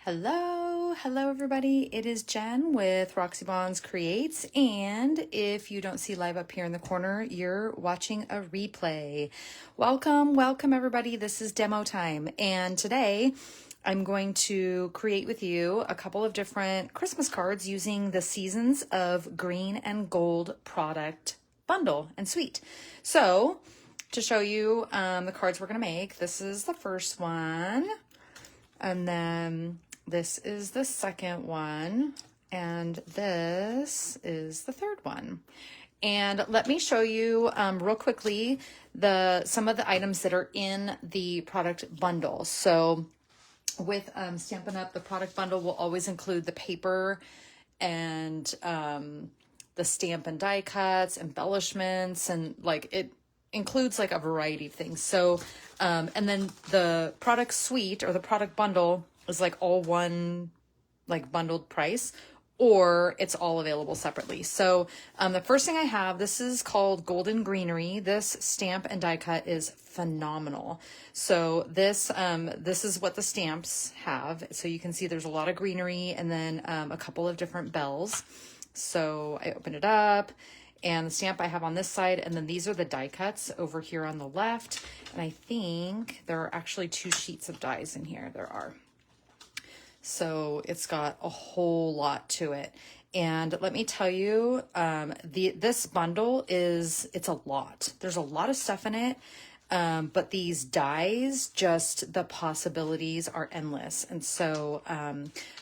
Hello everybody. It is Jen with Roxy Bonds Creates, and if you don't see live up here in the corner, you're watching a replay. Welcome everybody. This is demo time, and today I'm going to create with you a couple of different Christmas cards using the Seasons of Green and Gold product bundle and suite. So to show you the cards we're going to make, this is the first one. And then this is the second one, and this is the third one. And let me show you real quickly some of the items that are in the product bundle. So with Stampin' Up, the product bundle will always include the paper and the stamp and die cuts, embellishments, and like it includes like a variety of things. So, and then the product suite or the product bundle is like all one like bundled price, or it's all available separately. So the first thing I have, this is called Golden Greenery. This stamp and die cut is phenomenal. So this is what the stamps have. So you can see there's a lot of greenery and then a couple of different bells. So I open it up, and the stamp I have on this side, and then these are the die cuts over here on the left. And I think there are actually 2 sheets of dies in here. There are. So it's got a whole lot to it. And let me tell you, this bundle it's a lot. There's a lot of stuff in it. But these dies, just the possibilities are endless. And so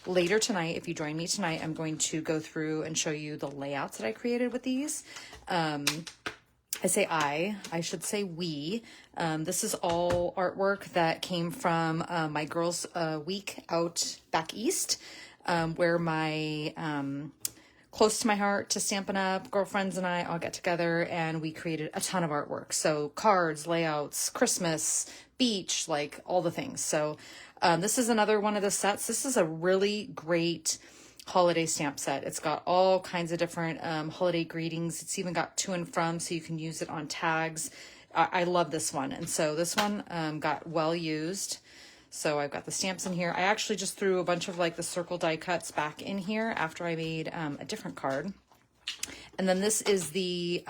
later tonight, if you join me tonight, I'm going to go through and show you the layouts that I created with these. I should say we. This is all artwork that came from my girls' week out back east, where my close to my heart to Stampin' Up girlfriends and I all get together and we created a ton of artwork. So cards, layouts, Christmas, beach, like all the things. So this is another one of the sets. This is a really great holiday stamp set. It's got all kinds of different holiday greetings. It's even got to and from, so you can use it on tags. I love this one. And so this one got well used. So I've got the stamps in here. I actually just threw a bunch of like the circle die cuts back in here after I made a different card. And then this is the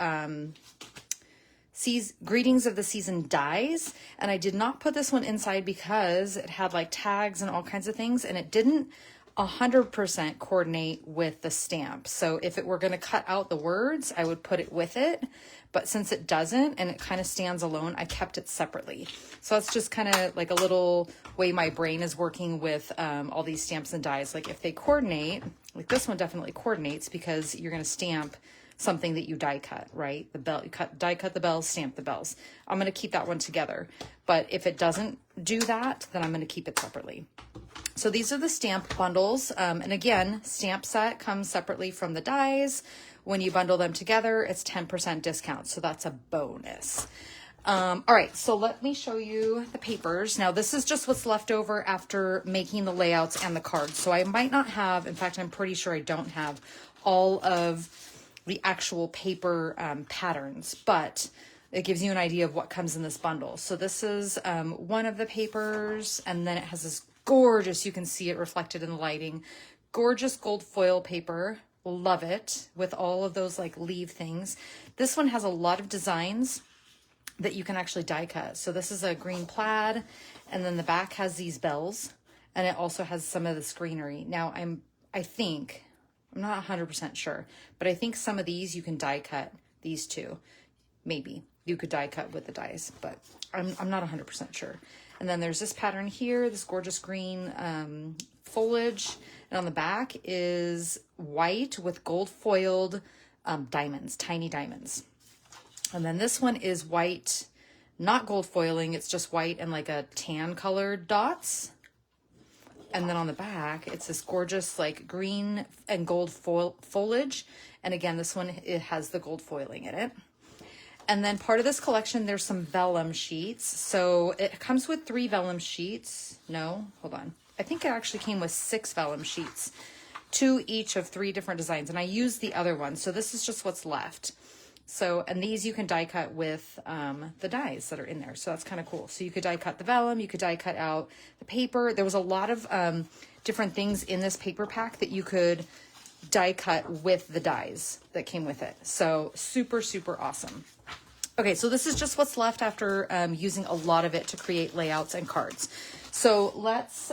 Greetings of the Season dies. And I did not put this one inside because it had like tags and all kinds of things, and it didn't 100% coordinate with the stamp. So if it were going to cut out the words, I would put it with it. But since it doesn't and it kind of stands alone, I kept it separately. So that's just kind of like a little way my brain is working with all these stamps and dies. Like if they coordinate, like this one definitely coordinates because you're going to stamp something that you die cut, right? The bell, you die cut the bells, stamp the bells. I'm going to keep that one together. But if it doesn't do that, then I'm going to keep it separately. So these are the stamp bundles. And again, stamp set comes separately from the dies. When you bundle them together, it's 10% discount. So that's a bonus. All right, so let me show you the papers. Now, this is just what's left over after making the layouts and the cards. So I might not have, in fact, I'm pretty sure I don't have all of the actual paper patterns, but it gives you an idea of what comes in this bundle. So this is one of the papers, and then it has this gorgeous, you can see it reflected in the lighting, gorgeous gold foil paper. Love it, with all of those like leaf things. This one has a lot of designs that you can actually die cut. So this is a green plaid, and then the back has these bells, and it also has some of this greenery. Now I'm not 100% sure, but I think some of these you can die cut, these two. Maybe you could die cut with the dies, but I'm not 100% sure. And then there's this pattern here, this gorgeous green foliage. And on the back is white with gold foiled diamonds, tiny diamonds. And then this one is white, not gold foiling, it's just white and like a tan colored dots. And then on the back, it's this gorgeous like green and gold foliage. And again, this one, it has the gold foiling in it. And then part of this collection, there's some vellum sheets. So it comes with 3 vellum sheets. No, hold on. I think it actually came with 6 vellum sheets, 2 each of 3 different designs. And I used the other one. So this is just what's left. So, and these you can die cut with the dies that are in there. So that's kind of cool. So you could die cut the vellum, you could die cut out the paper. There was a lot of different things in this paper pack that you could die cut with the dies that came with it. So super, super awesome. Okay, so this is just what's left after using a lot of it to create layouts and cards. So let's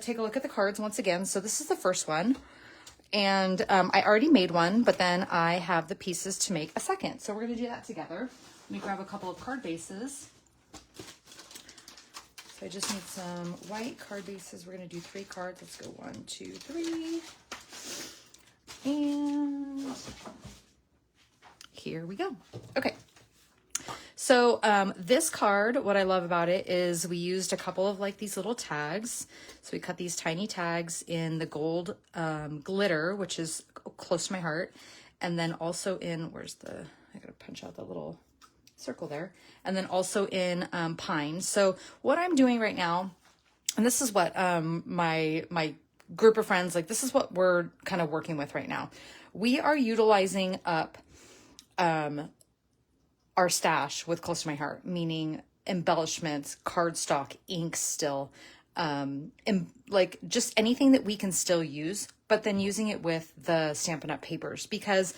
take a look at the cards once again. So this is the first one. And I already made one, but then I have the pieces to make a second. So we're going to do that together. Let me grab a couple of card bases. So I just need some white card bases. We're going to do 3 cards. Let's go 1, 2, 3. And here we go. Okay. So this card, what I love about it is we used a couple of like these little tags. So we cut these tiny tags in the gold glitter, which is close to my heart. And then also in, I gotta punch out the little circle there. And then also in pine. So what I'm doing right now, and this is what my group of friends, like this is what we're kind of working with right now. We are utilizing up our stash with close to my heart, meaning embellishments, cardstock, ink still, and like just anything that we can still use, but then using it with the Stampin' Up! Papers, because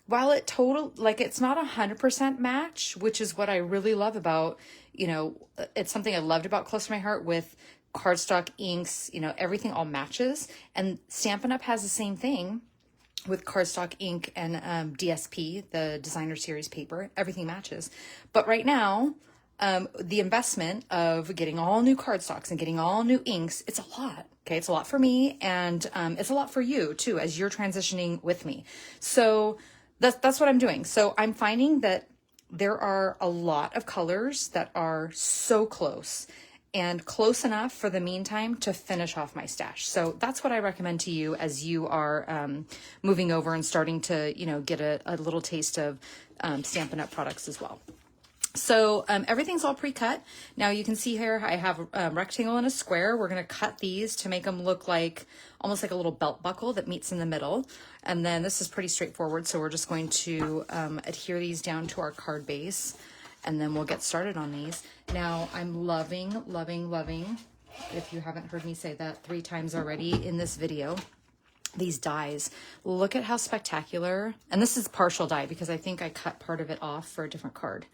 while it's not 100% match, which is what I really love about, it's something I loved about close to my heart with cardstock, inks, everything all matches, and Stampin' Up! Has the same thing with cardstock, ink, and DSP, the designer series paper. Everything matches. But right now, the investment of getting all new cardstocks and getting all new inks, it's a lot. Okay, it's a lot for me, and it's a lot for you too as you're transitioning with me. So that's what I'm doing. So I'm finding that there are a lot of colors that are so close and close enough for the meantime to finish off my stash. So that's what I recommend to you as you are moving over and starting to, get a little taste of Stampin' Up! Products as well. So everything's all pre-cut. Now you can see here I have a rectangle and a square. We're going to cut these to make them look like almost like a little belt buckle that meets in the middle. And then this is pretty straightforward. So we're just going to adhere these down to our card base, and then we'll get started on these. Now I'm loving, loving, loving, if you haven't heard me say that 3 times already in this video, these dies. Look at how spectacular, and this is partial die because I think I cut part of it off for a different card.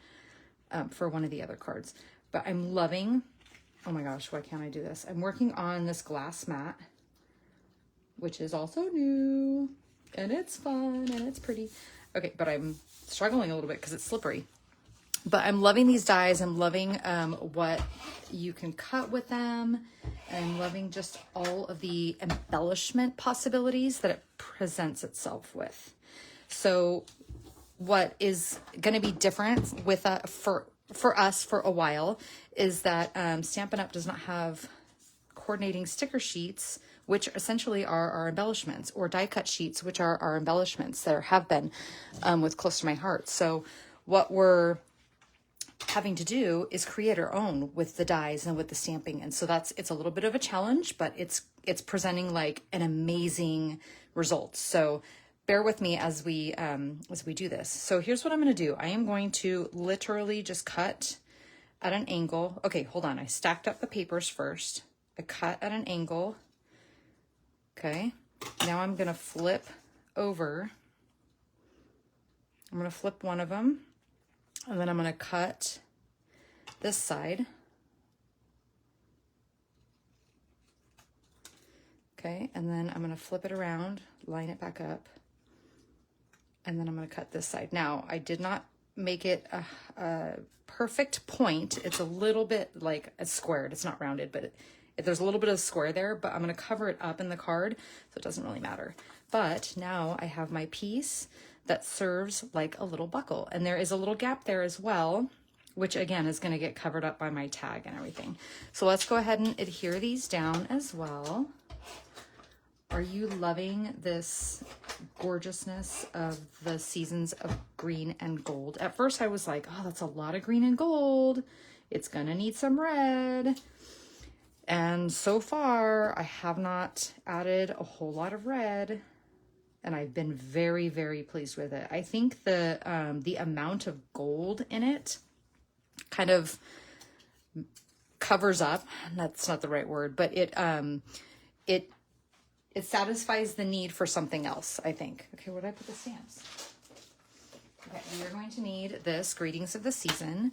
For one of the other cards, but I'm loving, oh my gosh, why can't I do this? I'm working on this glass mat, which is also new, and it's fun, and it's pretty. Okay, but I'm struggling a little bit because it's slippery. But I'm loving these dies. I'm loving what you can cut with them, and I'm loving just all of the embellishment possibilities that it presents itself with. So what is going to be different with for us for a while is that Stampin' Up! Does not have coordinating sticker sheets, which essentially are our embellishments, or die cut sheets, which are our embellishments that have been with Close to My Heart. So what we're having to do is create our own with the dies and with the stamping, and so it's a little bit of a challenge, but it's presenting like an amazing result. So bear with me as we do this. So here's what I'm going to do. I am going to literally just cut at an angle. Okay, hold on. I stacked up the papers first. I cut at an angle. Okay. Now I'm going to flip over. I'm going to flip one of them, and then I'm going to cut this side. Okay, and then I'm going to flip it around, line it back up. And then I'm going to cut this side. Now, I did not make it a perfect point. It's a little bit like it's squared. It's not rounded, but there's a little bit of square there, but I'm going to cover it up in the card, so it doesn't really matter. But now I have my piece that serves like a little buckle. And there is a little gap there as well, which again is going to get covered up by my tag and everything. So let's go ahead and adhere these down as well. Are you loving this gorgeousness of the seasons of green and gold? At first I was like, oh, that's a lot of green and gold. It's gonna need some red. And so far I have not added a whole lot of red, and I've been very, very pleased with it. I think the amount of gold in it kind of covers up, that's not the right word, but it it satisfies the need for something else, I think. Okay, where did I put the stamps? Okay, we are going to need this Greetings of the Season,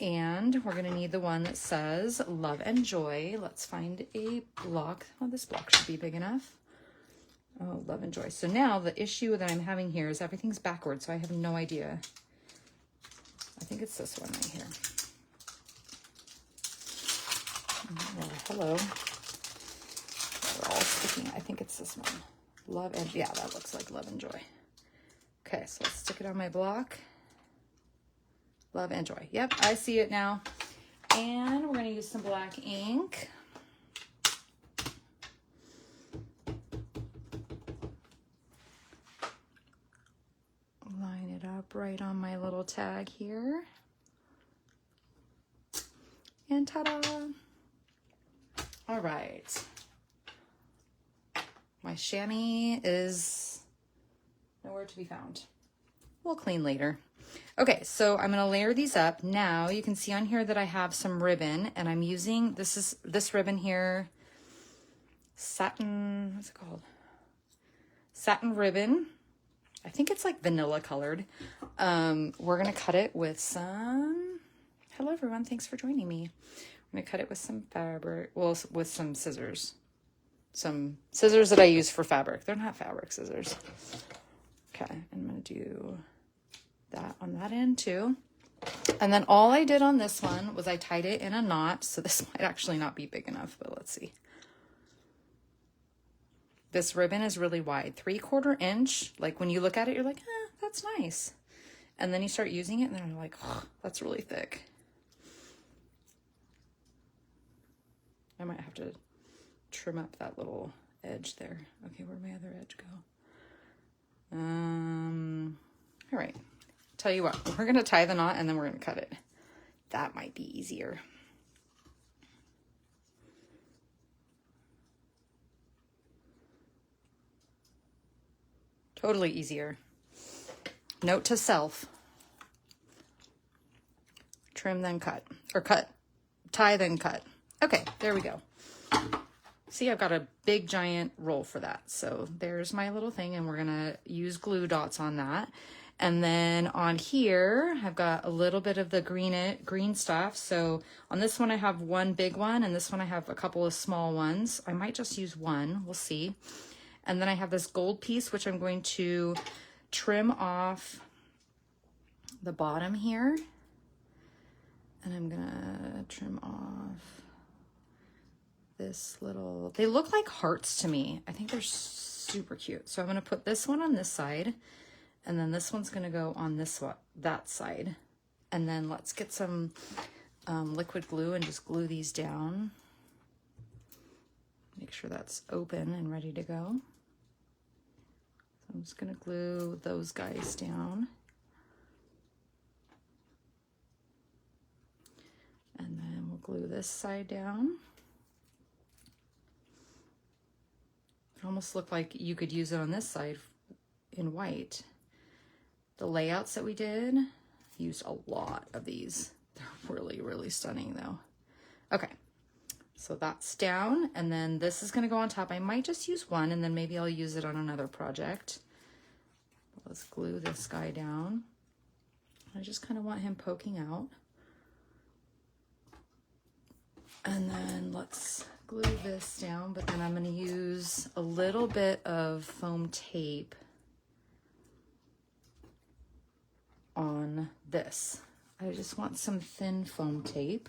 and we're going to need the one that says Love and Joy. Let's find a block. Oh, this block should be big enough. Oh, Love and Joy. So now the issue that I'm having here is everything's backwards, so I have no idea. I think it's this one right here. Oh, hello. They're all sticking. I think it's this one. Love and, yeah, that looks like Love and Joy. Okay, so let's stick it on my block. Love and Joy. Yep, I see it now. And we're going to use some black ink. Line it up right on my little tag here. And ta-da! All right. My chamois is nowhere to be found. We'll clean later. Okay, so I'm going to layer these up. Now you can see on here that I have some ribbon, and I'm using, this ribbon here, satin, what's it called? Satin ribbon. I think it's like vanilla colored. We're going to cut it with some, hello everyone, thanks for joining me. I'm going to cut it with some fabric, well, with some scissors. Some scissors that I use for fabric. They're not fabric scissors. Okay, I'm going to do that on that end too. And then all I did on this one was I tied it in a knot. So this might actually not be big enough, but let's see. This ribbon is really wide, 3/4 inch. Like when you look at it, you're like, that's nice. And then you start using it and then you're like, oh, that's really thick. I might have to trim up that little edge there. Okay, where'd my other edge go? All right. Tell you what, we're going to tie the knot and then we're going to cut it. That might be easier. Totally easier. Note to self. Trim then cut. Or cut. Tie then cut. Okay, there we go. See, I've got a big giant roll for that. So there's my little thing, and we're gonna use glue dots on that. And then on here, I've got a little bit of the green stuff. So on this one, I have one big one, and this one I have a couple of small ones. I might just use one, we'll see. And then I have this gold piece, which I'm going to trim off the bottom here. And I'm gonna trim off this little, they look like hearts to me. I think they're super cute. So I'm gonna put this one on this side, and then this one's gonna go on this one, that side. And then let's get some liquid glue and just glue these down. Make sure that's open and ready to go. So I'm just gonna glue those guys down. And then we'll glue this side down. It almost looked like you could use it on this side in white. The layouts that we did used a lot of these. They're really, really stunning though. Okay, so that's down, and then this is gonna go on top. I might just use one, and then maybe I'll use it on another project. Let's glue this guy down. I just kind of want him poking out. And then let's glue this down, but then I'm going to use a little bit of foam tape on this. I just want some thin foam tape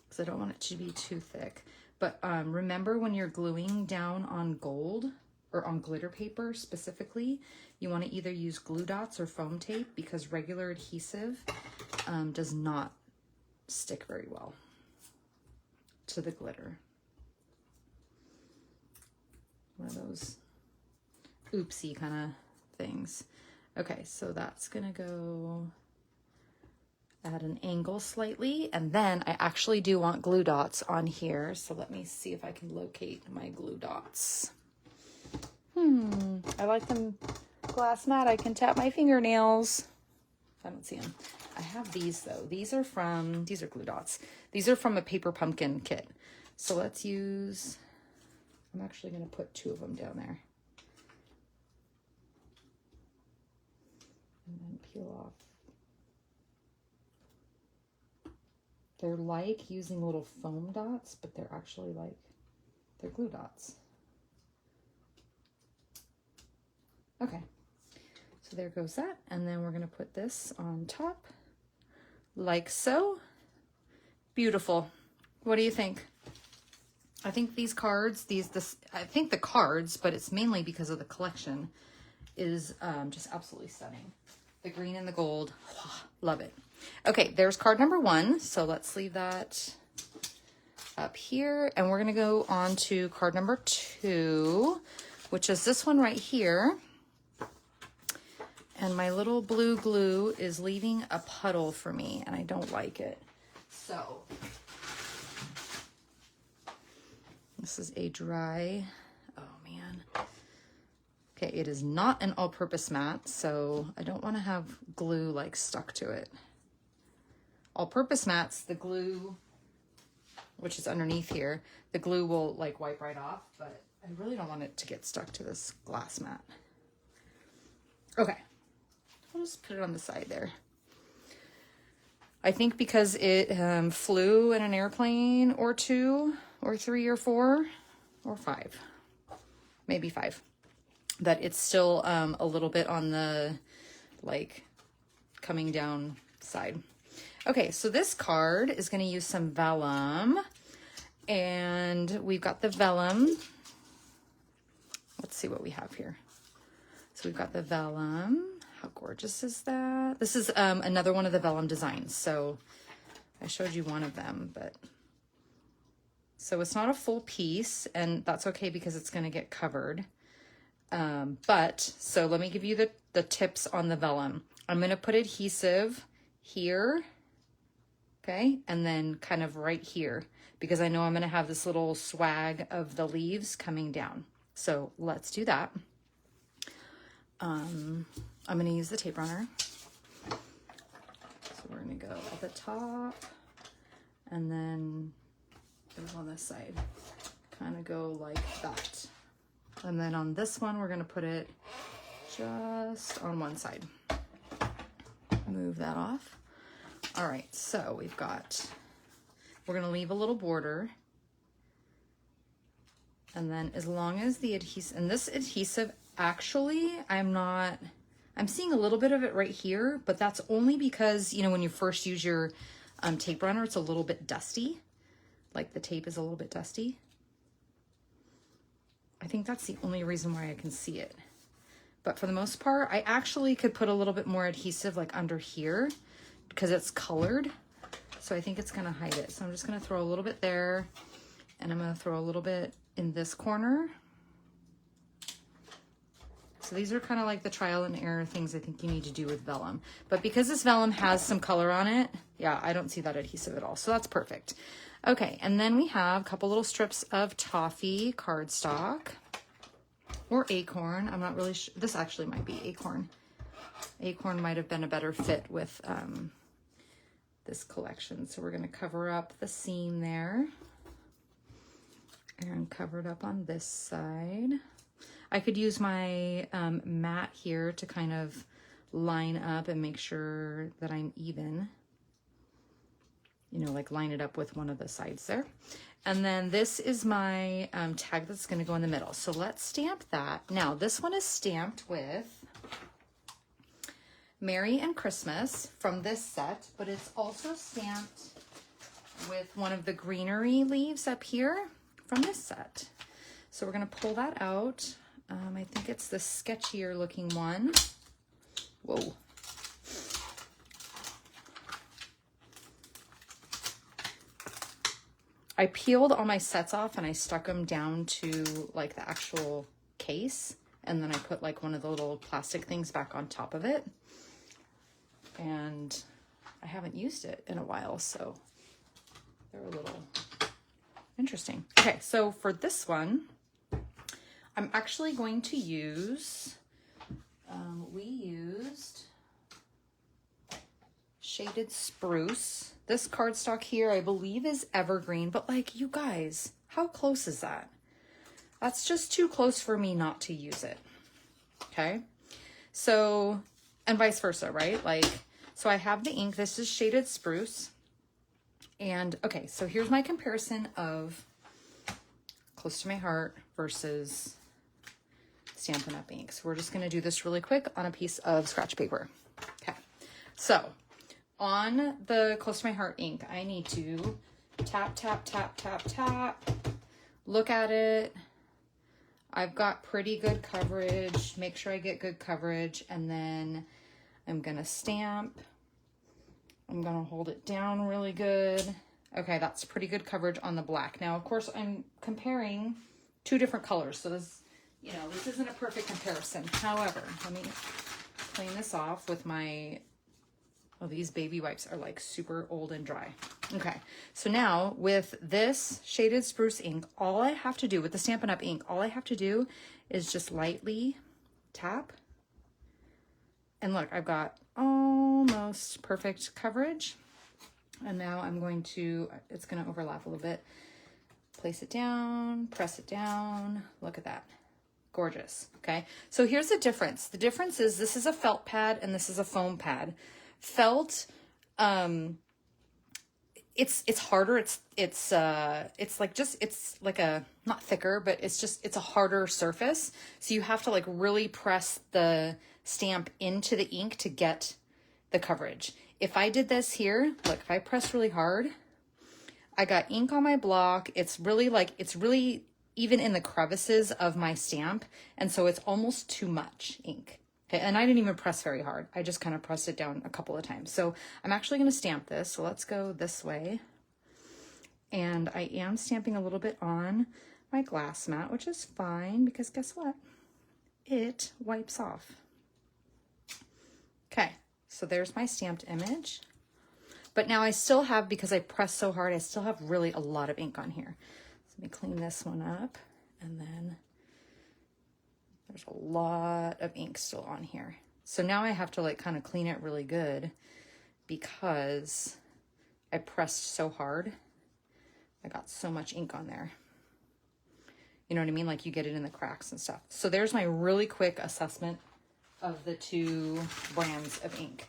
because I don't want it to be too thick. But remember, when you're gluing down on gold or on glitter paper specifically, you want to either use glue dots or foam tape, because regular adhesive does not stick very well to the glitter. One of those oopsie kind of things. Okay, so that's gonna go at an angle slightly, and then I actually do want glue dots on here, so let me see if I can locate my glue dots. I like them glass matte. I can tap my fingernails. I don't see them. I have these though. These are glue dots. These are from a Paper Pumpkin kit. So let's use I'm actually going to put 2 of them down there. And then peel off. They're like using little foam dots, but they're actually like, they're glue dots. Okay, so there goes that. And then we're going to put this on top like so. Beautiful. What do you think? I think these cards, I think the cards, but it's mainly because of the collection, is just absolutely stunning. The green and the gold, love it. Okay, there's card number 1. So let's leave that up here. And we're gonna go on to card number 2, which is this one right here. And my little blue glue is leaving a puddle for me, and I don't like it. So this is a dry, oh man. Okay, it is not an all-purpose mat, so I don't want to have glue like stuck to it. All-purpose mats, the glue, which is underneath here, the glue will like wipe right off, but I really don't want it to get stuck to this glass mat. Okay, I'll just put it on the side there. I think because it flew in an airplane or 2 or 3 or 4 or 5, maybe 5, that it's still a little bit on the like coming down side. Okay, so this card is going to use some vellum, and we've got the vellum. Let's see what we have here. So we've got the vellum. How gorgeous is that? This is another one of the vellum designs. So I showed you one of them, but so it's not a full piece, and that's okay because it's going to get covered. But so let me give you the tips on the vellum. I'm going to put adhesive here, okay, and then kind of right here, because I know I'm going to have this little swag of the leaves coming down. So let's do that. I'm going to use the tape runner. So we're going to go at the top, and then goes on this side. Kind of go like that. And then on this one, we're going to put it just on one side. Move that off. All right, so we're going to leave a little border. And then as long as the adhesive, and this adhesive, actually, I'm seeing a little bit of it right here, but that's only because, you know, when you first use your tape runner, it's a little bit dusty. Like the tape is a little bit dusty. I think that's the only reason why I can see it. But for the most part, I actually could put a little bit more adhesive like under here because it's colored. So I think it's gonna hide it. So I'm just gonna throw a little bit there, and I'm gonna throw a little bit in this corner. So these are kind of like the trial and error things I think you need to do with vellum. But because this vellum has some color on it, yeah, I don't see that adhesive at all. So that's perfect. Okay, and then we have a couple little strips of toffee cardstock or acorn. I'm not really sure. This actually might be acorn. Acorn might have been a better fit with this collection. So we're going to cover up the seam there and cover it up on this side. I could use my mat here to kind of line up and make sure that I'm even. You know, like line it up with one of the sides there. And then this is my tag that's going to go in the middle. So let's stamp that. Now, this one is stamped with Merry and Christmas from this set, but it's also stamped with one of the greenery leaves up here from this set. So we're going to pull that out. I think it's the sketchier looking one. Whoa. I peeled all my sets off and I stuck them down to like the actual case. And then I put like one of the little plastic things back on top of it. And I haven't used it in a while, so they're a little interesting. Okay, so for this one, I'm actually going to use, we used Shaded Spruce. This cardstock here, I believe, is evergreen, but like, you guys, how close is that? That's just too close for me not to use it. Okay. So, and vice versa, right? Like, so I have the ink. This is Shaded Spruce. And okay, so here's my comparison of Close to My Heart versus Stampin' Up! Ink. So we're just going to do this really quick on a piece of scratch paper. Okay. So on the Close to My Heart ink, I need to tap, tap, tap, tap, tap, look at it. I've got pretty good coverage. Make sure I get good coverage. And then I'm going to stamp. I'm going to hold it down really good. Okay, that's pretty good coverage on the black. Now, of course, I'm comparing two different colors. So this, you know, this isn't a perfect comparison. However, let me clean this off with my, oh, these baby wipes are like super old and dry. Okay, so now with this Shaded Spruce ink, all I have to do with the Stampin' Up! Ink, all I have to do is just lightly tap. And look, I've got almost perfect coverage. And now I'm going to, it's going to overlap a little bit. Place it down, press it down. Look at that. Gorgeous. Okay. So here's the difference. The difference is this is a felt pad and this is a foam pad. Felt, it's harder. It's like just, it's like a, not thicker, but it's a harder surface. So you have to like really press the stamp into the ink to get the coverage. If I did this here, look, if I press really hard, I got ink on my block. It's really even in the crevices of my stamp. And so it's almost too much ink. Okay. And I didn't even press very hard. I just kind of pressed it down a couple of times. So I'm actually going to stamp this. So let's go this way. And I am stamping a little bit on my glass mat, which is fine because guess what? It wipes off. Okay. So there's my stamped image. But now I still have, because I pressed so hard, I still have really a lot of ink on here. So let me clean this one up. And then there's a lot of ink still on here. So now I have to like kind of clean it really good because I pressed so hard. I got so much ink on there. You know what I mean? Like you get it in the cracks and stuff. So there's my really quick assessment of the two brands of ink.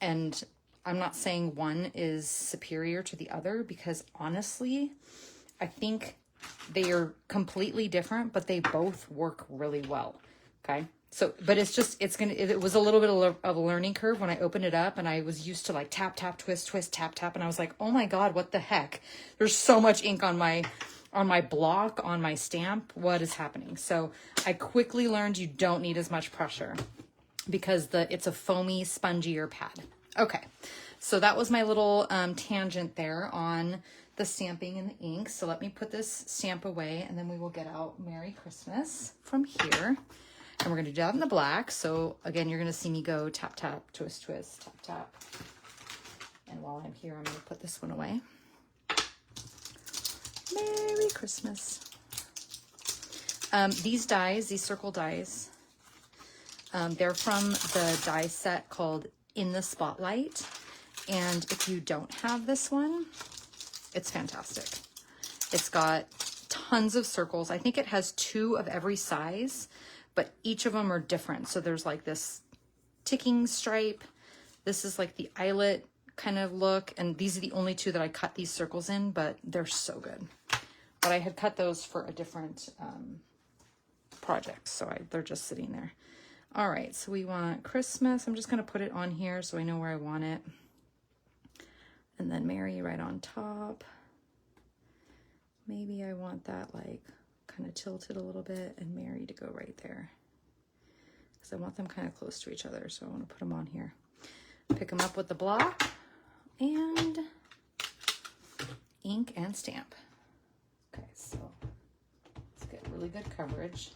And I'm not saying one is superior to the other because honestly, I think they are completely different, but they both work really well. Okay. So, but it's just, it was a little bit of a learning curve when I opened it up and I was used to like tap, tap, twist, twist, tap, tap. And I was like, oh my God, what the heck? There's so much ink on my block, on my stamp. What is happening? So I quickly learned you don't need as much pressure because it's a foamy, spongier pad. Okay, so that was my little tangent there on the stamping and the ink. So let me put this stamp away and then we will get out Merry Christmas from here. And we're going to do that in the black. So again, you're going to see me go tap, tap, twist, twist, tap, tap. And while I'm here, I'm going to put this one away. Merry Christmas. These dies, these circle dies, they're from the die set called In the Spotlight. And if you don't have this one, it's fantastic. It's got tons of circles. I think it has 2 of every size, but each of them are different. So there's like this ticking stripe. This is like the eyelet kind of look. And these are the only 2 that I cut these circles in, but they're so good. But I had cut those for a different project. So they're just sitting there. All right, so we want Christmas. I'm just going to put it on here so I know where I want it. And then Mary right on top. Maybe I want that like kind of tilted a little bit and Mary to go right there. Because I want them kind of close to each other, so I want to put them on here. Pick them up with the block and ink and stamp. Okay, so let's get really good coverage.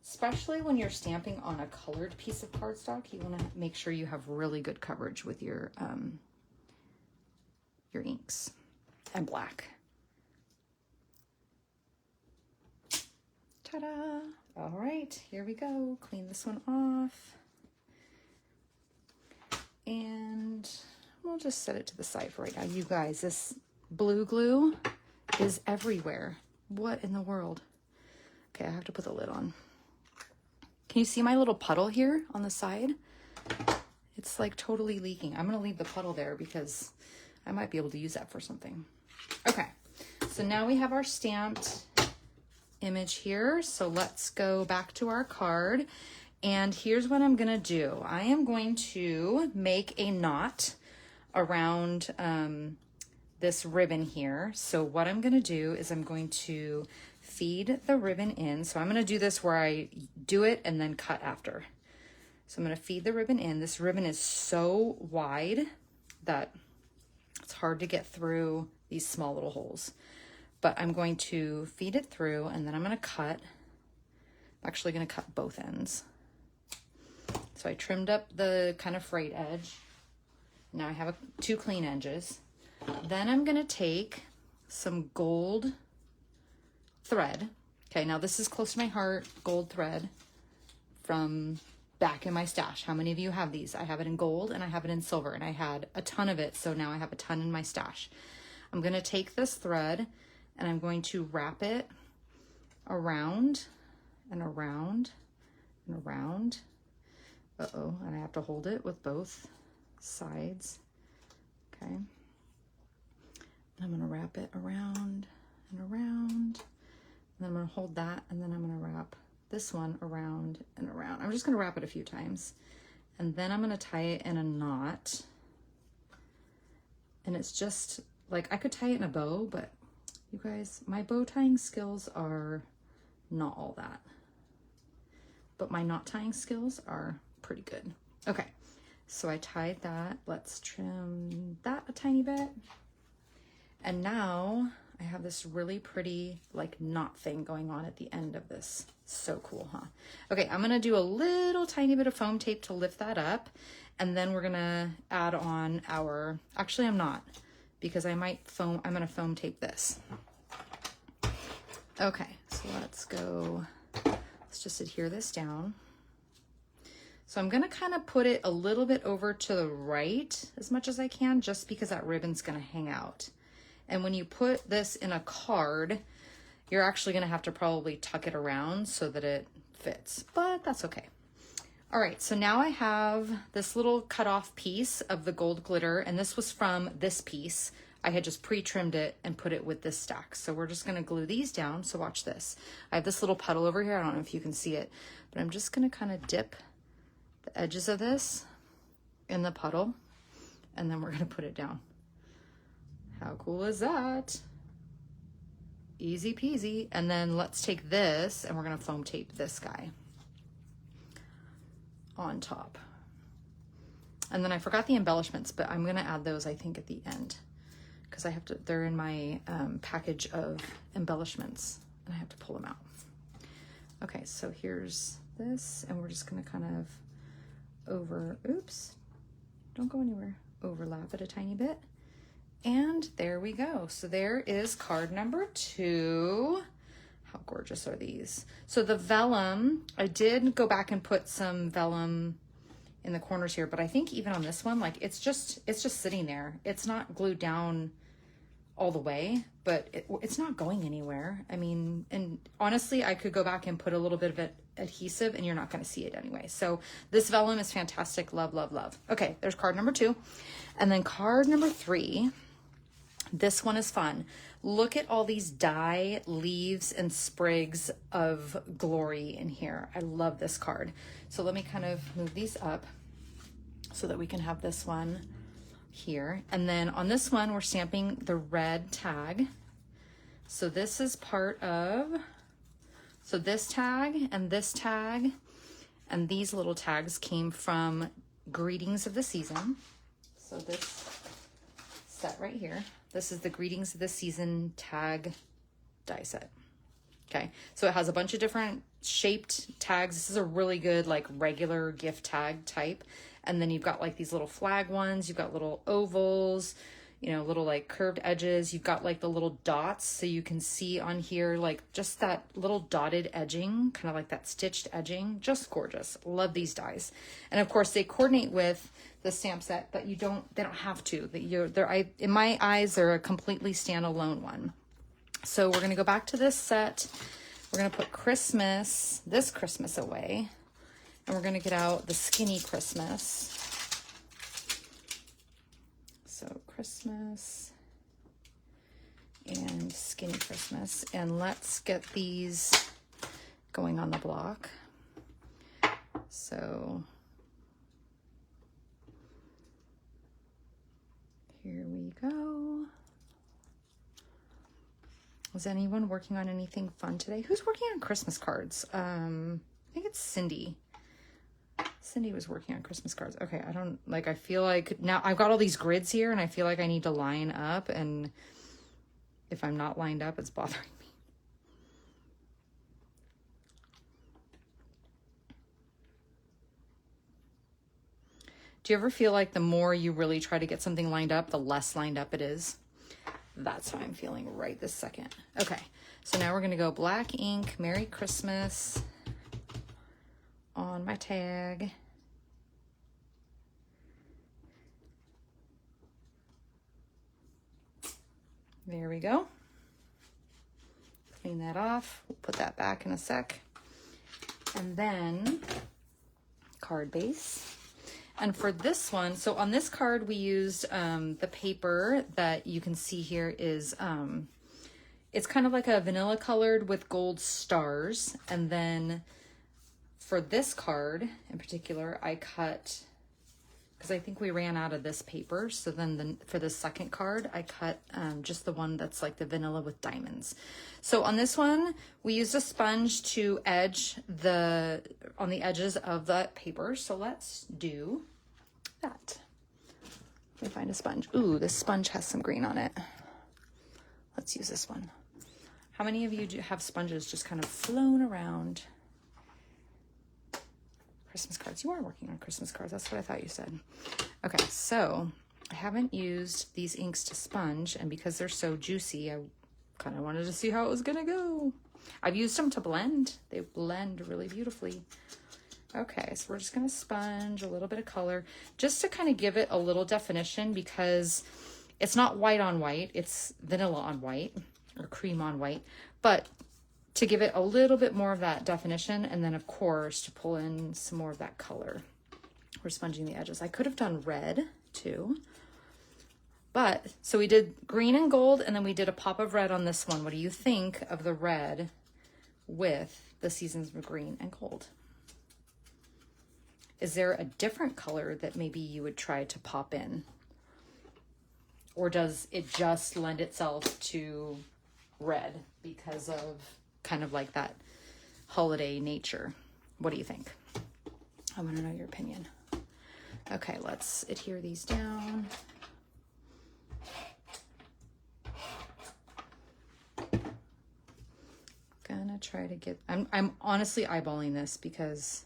Especially when you're stamping on a colored piece of cardstock, you want to make sure you have really good coverage with your inks and black. Ta-da! All right, here we go. Clean this one off. And we'll just set it to the side for right now. You guys, this blue glue is everywhere. What in the world? Okay, I have to put the lid on. Can you see my little puddle here on the side? It's like totally leaking. I'm gonna leave the puddle there because I might be able to use that for something. Okay, so now we have our stamped image here. So let's go back to our card. And here's what I'm gonna do. I am going to make a knot around this ribbon here. So what I'm gonna do is I'm going to feed the ribbon in. So I'm gonna do this where I do it and then cut after. So I'm gonna feed the ribbon in. This ribbon is so wide that it's hard to get through these small little holes. But I'm going to feed it through and then I'm gonna cut. I'm actually gonna cut both ends. So I trimmed up the kind of frayed edge. Now I have two clean edges. Then I'm gonna take some gold thread. Okay, now this is close to my heart, gold thread from back in my stash. How many of you have these? I have it in gold and I have it in silver, and I had a ton of it, so now I have a ton in my stash. I'm gonna take this thread and I'm going to wrap it around and around and around. Uh-oh, and I have to hold it with both sides. Okay. I'm gonna wrap it around and around. And then I'm gonna hold that, and then I'm gonna wrap this one around and around. I'm just gonna wrap it a few times. And then I'm gonna tie it in a knot. And it's just, like, I could tie it in a bow, but you guys, my bow tying skills are not all that. But my knot tying skills are pretty good. Okay, so I tied that. Let's trim that a tiny bit. And now I have this really pretty like knot thing going on at the end of this. So cool, huh? Okay, I'm gonna do a little tiny bit of foam tape to lift that up. And then we're gonna add on our, actually I'm not, because I'm gonna foam tape this. Okay, so let's go, let's just adhere this down. So I'm gonna kind of put it a little bit over to the right as much as I can, just because that ribbon's gonna hang out. And when you put this in a card, you're actually gonna have to probably tuck it around so that it fits, but that's okay. All right, so now I have this little cut off piece of the gold glitter, and this was from this piece. I had just pre-trimmed it and put it with this stack. So we're just gonna glue these down, so watch this. I have this little puddle over here, I don't know if you can see it, but I'm just gonna kind of dip the edges of this in the puddle, and then we're gonna put it down. How cool is that? Easy peasy. And then let's take this and we're gonna foam tape this guy on top. And then I forgot the embellishments, but I'm gonna add those, I think, at the end, because I have to, they're in my package of embellishments and I have to pull them out. Okay, so here's this, and we're just gonna kind of oops, don't go anywhere, overlap it a tiny bit. And there we go. So there is card number 2. How gorgeous are these? So the vellum, I did go back and put some vellum in the corners here, but I think even on this one, like it's just sitting there. It's not glued down all the way, but it's not going anywhere. I mean, and honestly, I could go back and put a little bit of adhesive and you're not going to see it anyway. So this vellum is fantastic. Love, love, love. Okay, there's card number 2. And then card number 3. This one is fun. Look at all these die leaves and sprigs of glory in here. I love this card. So let me kind of move these up so that we can have this one here. And then on this one, we're stamping the red tag. So this is part of, so this tag and these little tags came from Greetings of the Season. So this set right here, this is the Greetings of the Season tag die set. Okay, so it has a bunch of different shaped tags. This is a really good like regular gift tag type. And then you've got like these little flag ones, you've got little ovals, you know, little like curved edges. You've got like the little dots, so you can see on here like just that little dotted edging, kind of like that stitched edging. Just gorgeous. Love these dies. And of course they coordinate with the stamp set, but they don't have to. In my eyes, they're a completely standalone one. So we're gonna go back to this set. We're gonna put this Christmas away, and we're gonna get out the skinny Christmas. So Christmas and skinny Christmas, and let's get these going on the block. So here we go. Was anyone working on anything fun today? Who's working on Christmas cards? I think it's Cindy. Cindy was working on Christmas cards. Okay, I feel like now I've got all these grids here and I feel like I need to line up, and if I'm not lined up, it's bothering me. Do you ever feel like the more you really try to get something lined up, the less lined up it is? That's how I'm feeling right this second. Okay, so now we're gonna go black ink, Merry Christmas on my tag. There we go. Clean that off. We'll put that back in a sec. And then card base. And for this one, so on this card we used the paper that you can see here is, it's kind of like a vanilla colored with gold stars. And then for this card in particular, I cut, because I think we ran out of this paper. So then for the second card, I cut just the one that's like the vanilla with diamonds. So on this one, we used a sponge to edge on the edges of the paper. So let's do that. Let me find a sponge. Ooh, this sponge has some green on it. Let's use this one. How many of you have sponges just kind of flown around? Christmas cards. You are working on Christmas cards. That's what I thought you said. Okay, so I haven't used these inks to sponge, and because they're so juicy, I kind of wanted to see how it was gonna go. I've used them to blend. They blend really beautifully. Okay, so we're just gonna sponge a little bit of color just to kind of give it a little definition, because it's not white on white, it's vanilla on white or cream on white, but to give it a little bit more of that definition, and then of course to pull in some more of that color. We're sponging the edges. I could have done red too, but so we did green and gold, and then we did a pop of red on this one. What do you think of the red with the Seasons of Green and Gold? Is there a different color that maybe you would try to pop in? Or does it just lend itself to red because of kind of like that holiday nature? What do you think? I want to know your opinion. Okay, let's adhere these down. Gonna try to get, I'm honestly eyeballing this because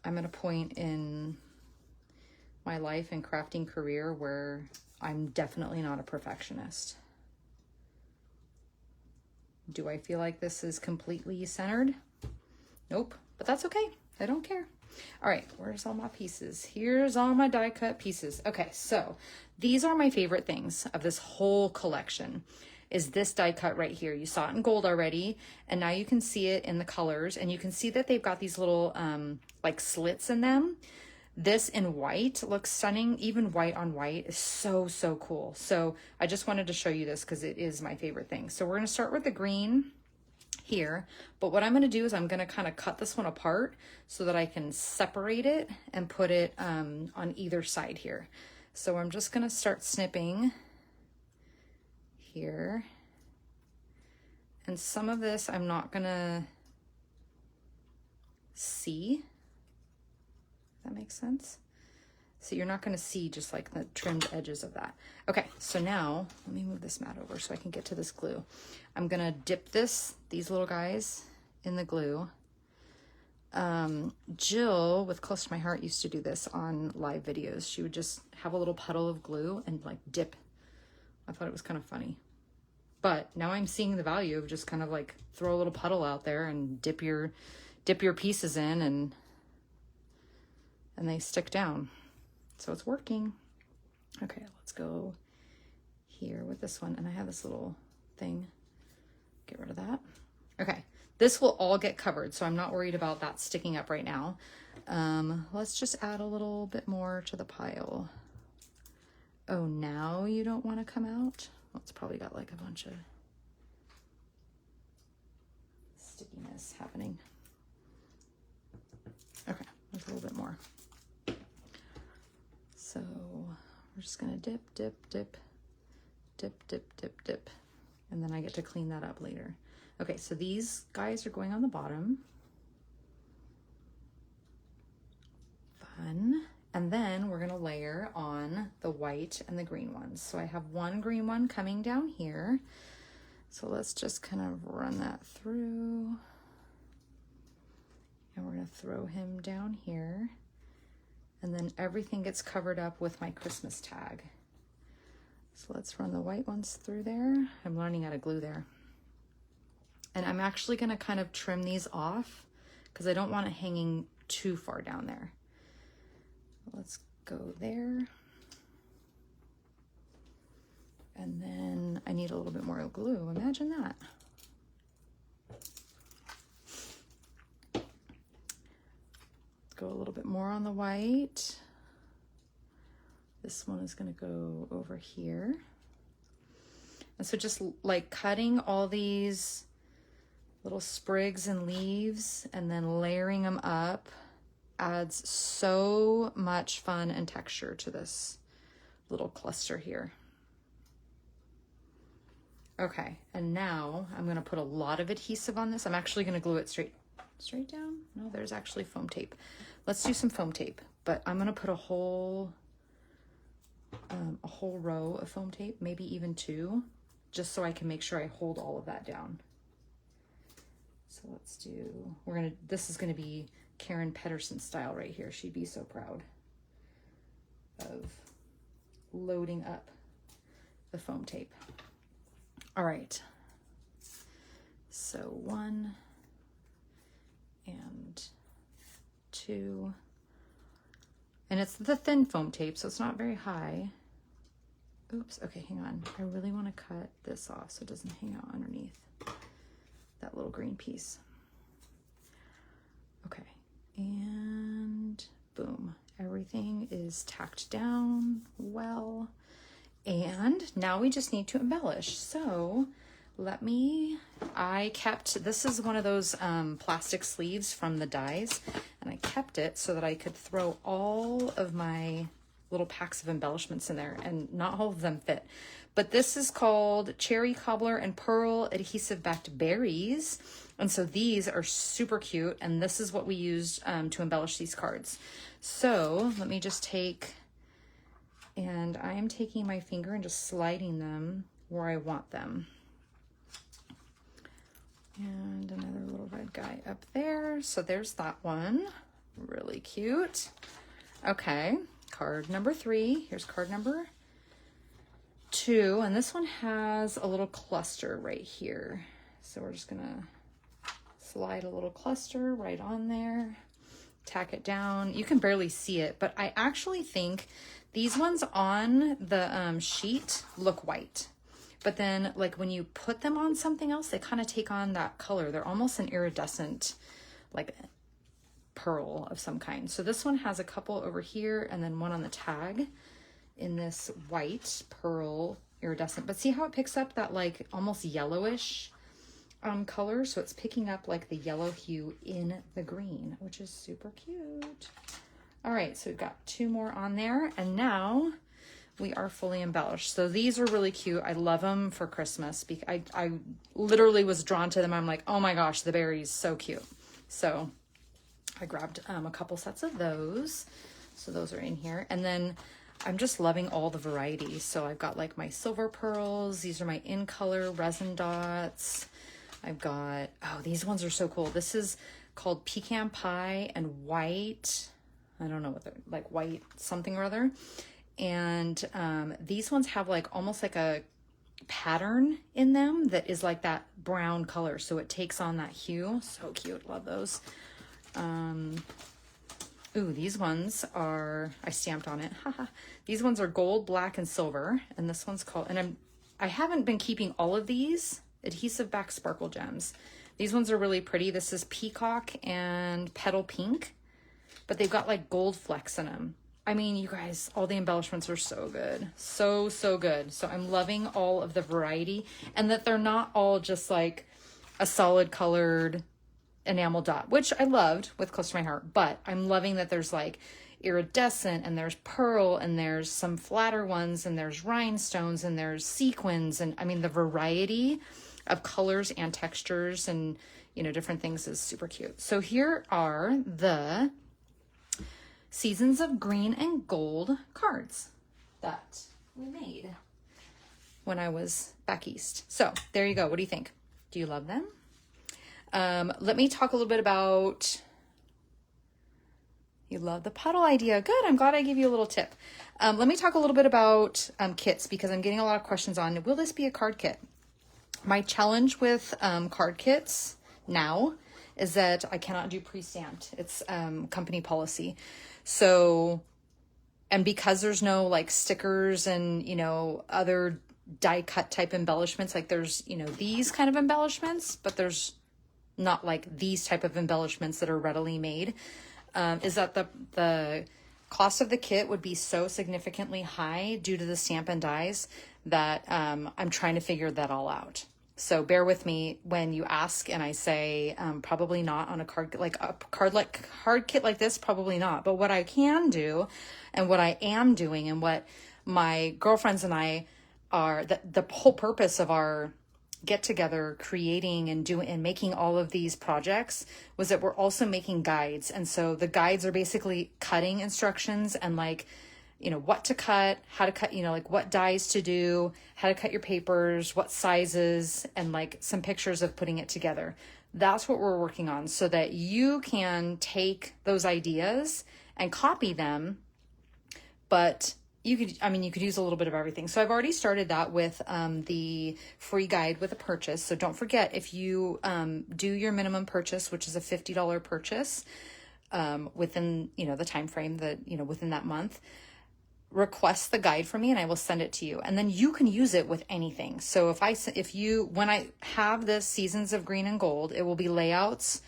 I'm at a point in my life and crafting career where I'm definitely not a perfectionist. Do I feel like this is completely centered? Nope, but that's okay. I don't care. All right, where's all my pieces? Here's all my die cut pieces. Okay, so these are my favorite things of this whole collection, is this die cut right here. You saw it in gold already, and now you can see it in the colors, and you can see that they've got these little like slits in them. This in white looks stunning. Even white on white is so, so cool. So I just wanted to show you this because it is my favorite thing. So we're going to start with the green here, but what I'm going to do is I'm going to kind of cut this one apart so that I can separate it and put it on either side here. So I'm just going to start snipping here, and some of this I'm not going to see. That makes sense. So you're not going to see just like the trimmed edges of that. Okay, so now let me move this mat over so I can get to this glue. I'm going to dip these little guys in the glue. Jill with Close to My Heart used to do this on live videos. She would just have a little puddle of glue and like dip. I thought it was kind of funny. But now I'm seeing the value of just kind of like throw a little puddle out there and dip your pieces in, and they stick down. So it's working. Okay, let's go here with this one. And I have this little thing. Get rid of that. Okay, this will all get covered, so I'm not worried about that sticking up right now. Let's just add a little bit more to the pile. Oh, now you don't want to come out? Well, it's probably got like a bunch of stickiness happening. Okay, there's a little bit more. So we're just gonna dip, dip, dip, dip, dip, dip, dip. And then I get to clean that up later. Okay, so these guys are going on the bottom. Fun. And then we're gonna layer on the white and the green ones. So I have one green one coming down here. So let's just kind of run that through. And we're gonna throw him down here. And then everything gets covered up with my Christmas tag. So let's run the white ones through there. I'm learning how to glue there. And I'm actually gonna kind of trim these off because I don't want it hanging too far down there. Let's go there. And then I need a little bit more glue. Imagine that. Go a little bit more on the white. This one is going to go over here. And so just like cutting all these little sprigs and leaves and then layering them up adds so much fun and texture to this little cluster here. Okay, and now I'm gonna put a lot of adhesive on this. I'm actually gonna glue it straight down. No, there's actually foam tape. Let's do some foam tape, but I'm gonna put a whole row of foam tape, maybe even two, just so I can make sure I hold all of that down. So let's do, this is gonna be Karen Pedersen style right here. She'd be so proud of loading up the foam tape. All right, so 1 and 2, and it's the thin foam tape, so it's not very high. Oops, okay, hang on. I really want to cut this off so it doesn't hang out underneath that little green piece. Okay, and boom, everything is tacked down well. And now we just need to embellish. So this is one of those plastic sleeves from the dies, and I kept it so that I could throw all of my little packs of embellishments in there, and not all of them fit. But this is called Cherry Cobbler and Pearl Adhesive Backed Berries. And so these are super cute, and this is what we used to embellish these cards. So let me just take, and I am taking my finger and just sliding them where I want them. And another little red guy up there. So there's that one. Really cute. Okay, card number 3. Here's card number 2. And this one has a little cluster right here. So we're just gonna slide a little cluster right on there. Tack it down. You can barely see it, but I actually think these ones on the sheet look white. But then like when you put them on something else, they kind of take on that color. They're almost an iridescent, like pearl of some kind. So this one has a couple over here and then one on the tag in this white pearl iridescent. But see how it picks up that like almost yellowish color? So it's picking up like the yellow hue in the green, which is super cute. All right, so we've got 2 more on there, and now we are fully embellished. So these are really cute. I love them for Christmas because I literally was drawn to them. I'm like, oh my gosh, the berries, so cute. So I grabbed a couple sets of those. So those are in here. And then I'm just loving all the varieties. So I've got like my silver pearls. These are my in color resin dots. I've got, oh, these ones are so cool. This is called Pecan Pie and White. I don't know what they're like, white something or other. And these ones have like almost like a pattern in them that is like that brown color. So it takes on that hue. So cute. Love those. Ooh, these ones are, I stamped on it. Haha. These ones are gold, black, and silver. And this one's called, and I haven't been keeping all of these adhesive back sparkle gems. These ones are really pretty. This is Peacock and Petal Pink, but they've got like gold flecks in them. I mean, you guys, all the embellishments are so good. So, so good. So I'm loving all of the variety, and that they're not all just like a solid colored enamel dot, which I loved with Close to My Heart, but I'm loving that there's like iridescent, and there's pearl, and there's some flatter ones, and there's rhinestones, and there's sequins, and I mean, the variety of colors and textures and, you know, different things is super cute. So here are the Seasons of Green and Gold cards that we made when I was back east. So there you go. What do you think? Do you love them? Let me talk a little bit about, you love the puddle idea. Good. I'm glad I gave you a little tip. Let me talk a little bit about kits, because I'm getting a lot of questions on, will this be a card kit? My challenge with card kits now is that I cannot do pre-stamped. It's company policy. So, and because there's no like stickers and, you know, other die cut type embellishments, like there's, you know, these kind of embellishments, but there's not like these type of embellishments that are readily made, is that the cost of the kit would be so significantly high due to the stamp and dies that I'm trying to figure that all out. So bear with me when you ask and I say probably not on a card, like a card kit like this, probably not. But what I can do, and what I am doing, and what my girlfriends and I are, the whole purpose of our get together creating and doing and making all of these projects was that we're also making guides. And so the guides are basically cutting instructions and like, you know, what to cut, how to cut, you know, like what dies to do, how to cut your papers, what sizes, and like some pictures of putting it together. That's what we're working on, so that you can take those ideas and copy them, but you could, I mean, you could use a little bit of everything. So I've already started that with the free guide with a purchase. So don't forget, if you do your minimum purchase, which is a $50 purchase within, you know, the time frame that, you know, within that month, request the guide from me and I will send it to you. And then you can use it with anything. So when I have this Seasons of Green and Gold, it will be layouts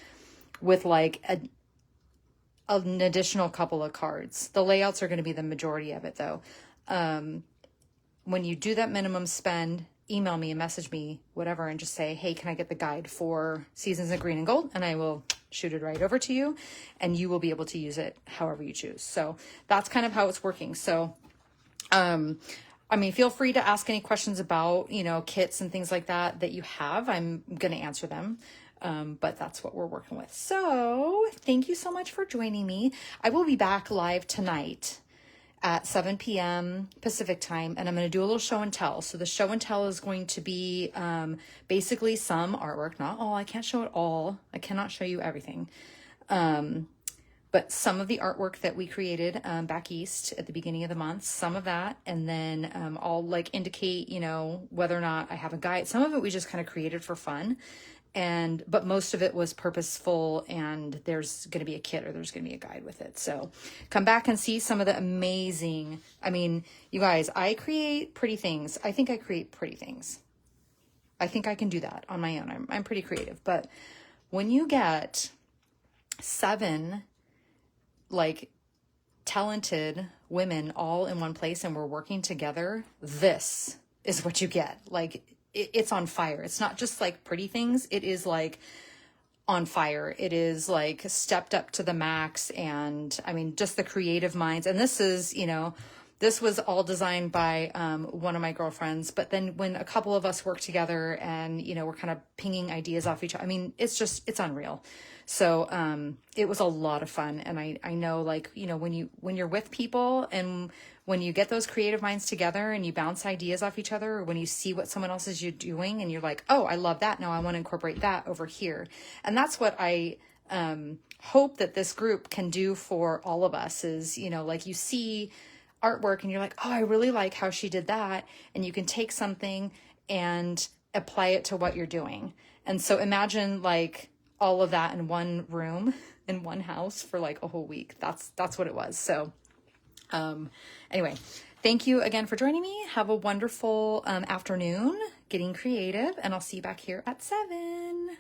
with like an additional couple of cards. The layouts are going to be the majority of it though. When you do that minimum spend, email me and message me, whatever, and just say, hey, can I get the guide for Seasons of Green and Gold? And I will shoot it right over to you, and you will be able to use it however you choose. So that's kind of how it's working. So, I mean, feel free to ask any questions about, you know, kits and things like that you have. I'm going to answer them. But that's what we're working with. So thank you so much for joining me. I will be back live tonight at 7 p.m. Pacific time, and I'm going to do a little show and tell. So the show and tell is going to be basically some artwork, not all. I can't show it all. I cannot show you everything. But some of the artwork that we created back east at the beginning of the month, some of that, and then I'll like indicate, you know, whether or not I have a guide. Some of it we just kind of created for fun. But most of it was purposeful, and there's going to be a kit or there's going to be a guide with it. So come back and see some of the amazing, I mean, you guys, I create pretty things. I think I create pretty things. I think I can do that on my own. I'm pretty creative, but when you get 7 like talented women all in one place and we're working together, this is what you get. Like, it's on fire. It's not just like pretty things. It is like on fire. It is like stepped up to the max. And I mean, just the creative minds. And this is, you know, this was all designed by one of my girlfriends. But then when a couple of us work together and, you know, we're kind of pinging ideas off each other, I mean, it's unreal. So it was a lot of fun. And I know, like, you know, when you're with people and when you get those creative minds together and you bounce ideas off each other, or when you see what someone else is doing and you're like, oh, I love that. Now I want to incorporate that over here. And that's what I hope that this group can do for all of us is, you know, like you see artwork and you're like, oh, I really like how she did that. And you can take something and apply it to what you're doing. And so imagine like all of that in one room, in one house for like a whole week. That's what it was. So anyway, Thank you again for joining me. Have a wonderful afternoon getting creative, and I'll see you back here at 7.